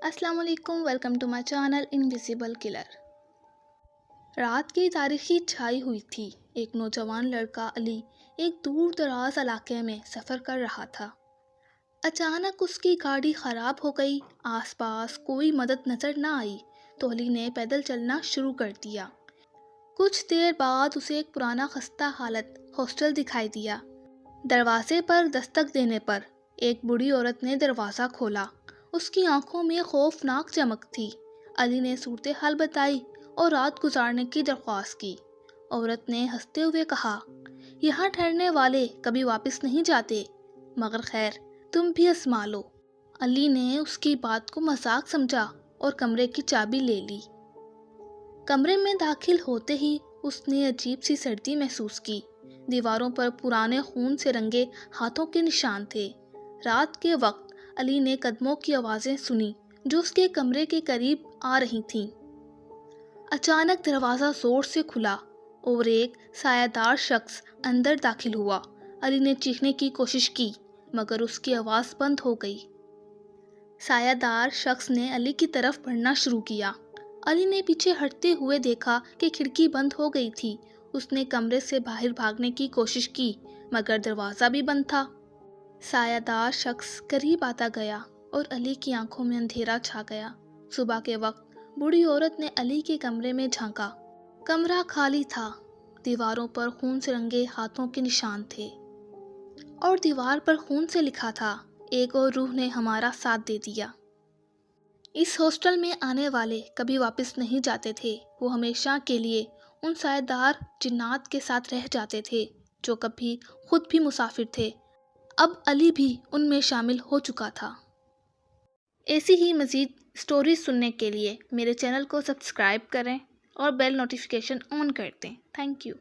السلام علیکم، welcome to my channel invisible colour. رات کی تاریکی چھائی ہوئی تھی۔ ایک نوجوان لڑکا علی ایک دور دراز علاقے میں سفر کر رہا تھا۔ اچانک اس کی گاڑی خراب ہو گئی۔ آس پاس کوئی مدد نظر نہ آئی تو علی نے پیدل چلنا شروع کر دیا۔ کچھ دیر بعد اسے ایک پرانا خستہ حالت ہاسٹل دکھائی دیا۔ دروازے پر دستک دینے پر ایک بوڑھی عورت نے دروازہ کھولا۔ اس کی آنکھوں میں خوفناک چمک تھی۔ علی نے صورتحال بتائی اور رات گزارنے کی درخواست کی۔ عورت نے ہنستے ہوئے کہا، یہاں ٹھہرنے والے کبھی واپس نہیں جاتے، مگر خیر تم بھی آزما لو۔ علی نے اس کی بات کو مذاق سمجھا اور کمرے کی چابی لے لی۔ کمرے میں داخل ہوتے ہی اس نے عجیب سی سردی محسوس کی۔ دیواروں پر پرانے خون سے رنگے ہاتھوں کے نشان تھے۔ رات کے وقت علی نے قدموں کی آوازیں سنی جو اس کے کمرے کے قریب آ رہی تھیں۔ اچانک دروازہ زور سے کھلا اور ایک سایہ دار شخص اندر داخل ہوا۔ علی نے چیخنے کی کوشش کی مگر اس کی آواز بند ہو گئی۔ سایہ دار شخص نے علی کی طرف بڑھنا شروع کیا۔ علی نے پیچھے ہٹتے ہوئے دیکھا کہ کھڑکی بند ہو گئی تھی۔ اس نے کمرے سے باہر بھاگنے کی کوشش کی مگر دروازہ بھی بند تھا۔ سایہ دار شخص قریب آتا گیا اور علی کی آنکھوں میں اندھیرا چھا گیا۔ صبح کے وقت بوڑھی عورت نے علی کے کمرے میں جھانکا۔ کمرہ خالی تھا۔ دیواروں پر خون سے رنگے ہاتھوں کے نشان تھے اور دیوار پر خون سے لکھا تھا، ایک اور روح نے ہمارا ساتھ دے دیا۔ اس ہاسٹل میں آنے والے کبھی واپس نہیں جاتے تھے۔ وہ ہمیشہ کے لیے ان سایہ دار جنات کے ساتھ رہ جاتے تھے جو کبھی خود بھی مسافر تھے۔ اب علی بھی ان میں شامل ہو چکا تھا۔ ایسی ہی مزید سٹوریز سننے کے لیے میرے چینل کو سبسکرائب کریں اور بیل نوٹیفیکیشن آن کر دیں۔ Thank you.